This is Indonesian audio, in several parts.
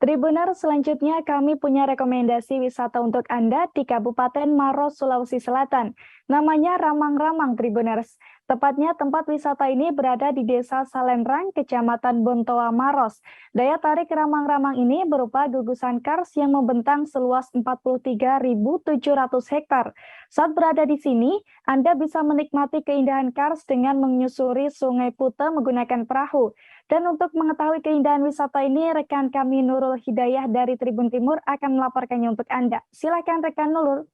Tribuner, selanjutnya kami punya rekomendasi wisata untuk Anda di Kabupaten Maros, Sulawesi Selatan. Namanya Ramang-Ramang, Tribuners. Tepatnya tempat wisata ini berada di Desa Salenrang, Kecamatan Bontoa, Maros. Daya tarik Ramang-Ramang ini berupa gugusan kars yang membentang seluas 43.700 hektar. Saat berada di sini, Anda bisa menikmati keindahan kars dengan menyusuri Sungai Puteh menggunakan perahu. Dan untuk mengetahui keindahan wisata ini, rekan kami Nurul Hidayah dari Tribun Timur akan melaporkannya untuk Anda. Silakan rekan Nurul.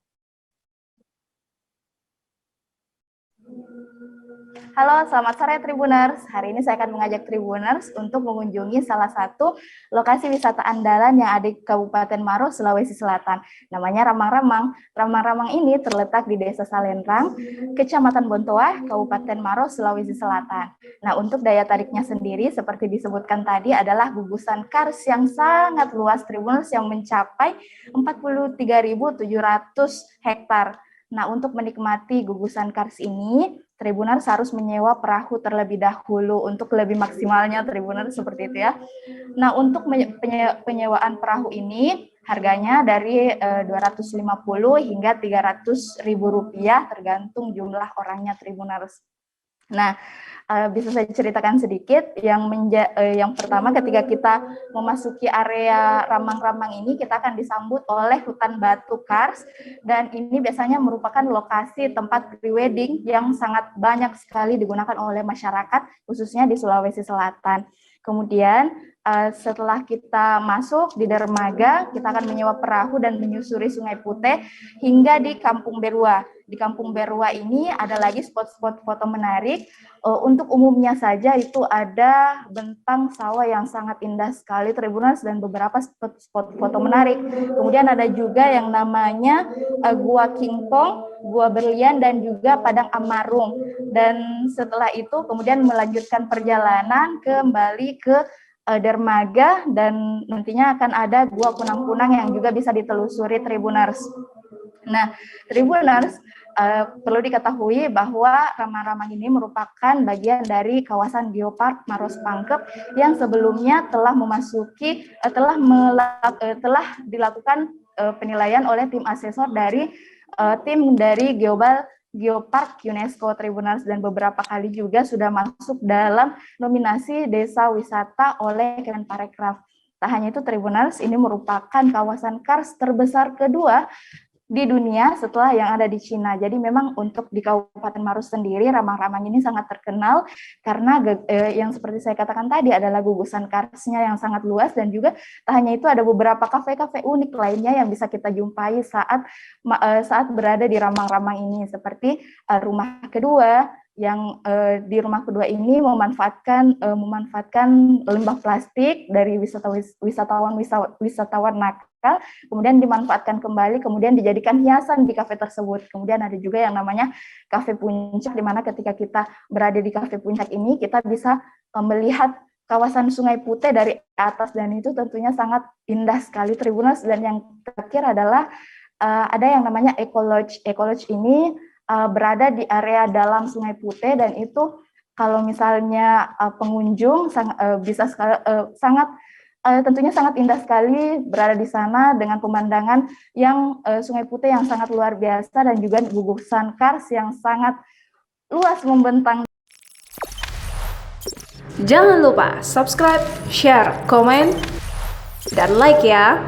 Halo, selamat sore Tribuners. Hari ini saya akan mengajak Tribuners untuk mengunjungi salah satu lokasi wisata andalan yang ada di Kabupaten Maros, Sulawesi Selatan. Namanya Ramang-Ramang. Ramang-Ramang ini terletak di Desa Salenrang, Kecamatan Bontoa, Kabupaten Maros, Sulawesi Selatan. Nah, untuk daya tariknya sendiri, seperti disebutkan tadi, adalah gugusan kars yang sangat luas Tribuners yang mencapai 43.700 hektar. Nah, untuk menikmati gugusan kars ini, Tribuners harus menyewa perahu terlebih dahulu untuk lebih maksimalnya Tribuners seperti itu ya. Nah, untuk penyewaan perahu ini harganya dari 250 hingga 300.000 rupiah tergantung jumlah orangnya Tribuners. Nah, bisa saya ceritakan sedikit. Yang pertama, ketika kita memasuki area Ramang-Ramang ini, kita akan disambut oleh hutan batu kars, dan ini biasanya merupakan lokasi tempat prewedding yang sangat banyak sekali digunakan oleh masyarakat, khususnya di Sulawesi Selatan. Kemudian setelah kita masuk di dermaga, kita akan menyewa perahu dan menyusuri Sungai Puteh hingga di Kampung Berua. Di Kampung Berua ini ada lagi spot-spot foto menarik. Untuk umumnya saja itu ada bentang sawah yang sangat indah sekali Tribuners dan beberapa spot-spot foto menarik. Kemudian ada juga yang namanya Gua Kingkong, Gua Berlian, dan juga Padang Amarung. Dan setelah itu kemudian melanjutkan perjalanan kembali ke dermaga, dan nantinya akan ada Gua Kunang-Kunang yang juga bisa ditelusuri Tribuners. Nah, Tribuners, perlu diketahui bahwa Ramang-Ramang ini merupakan bagian dari kawasan Geopark Maros Pangkep yang sebelumnya telah dilakukan penilaian oleh tim asesor dari tim dari Geopark UNESCO Tribuners, dan beberapa kali juga sudah masuk dalam nominasi desa wisata oleh Kemenparekraf. Tak hanya itu Tribuners, ini merupakan kawasan kars terbesar kedua di dunia setelah yang ada di Cina. Jadi memang untuk di Kabupaten Maros sendiri, Ramang-Ramang ini sangat terkenal karena yang seperti saya katakan tadi adalah gugusan karsnya yang sangat luas, dan juga tak hanya itu ada beberapa kafe-kafe unik lainnya yang bisa kita jumpai saat berada di Ramang-Ramang ini, seperti rumah kedua. Yang di rumah kedua ini memanfaatkan limbah plastik dari wisatawan nakal, kemudian dimanfaatkan kembali, kemudian dijadikan hiasan di kafe tersebut. Kemudian ada juga yang namanya Kafe Puncak, di mana ketika kita berada di Kafe Puncak ini, kita bisa melihat kawasan Sungai Puteh dari atas, dan itu tentunya sangat indah sekali Tribuners. Dan yang terakhir adalah ada yang namanya Eco Lodge. Eco Lodge ini berada di area dalam Sungai Puteh, dan itu kalau misalnya pengunjung tentunya sangat indah sekali berada di sana dengan pemandangan yang Sungai Puteh yang sangat luar biasa, dan juga gugusan kars yang sangat luas membentang. Jangan lupa subscribe, share, komen, dan like ya.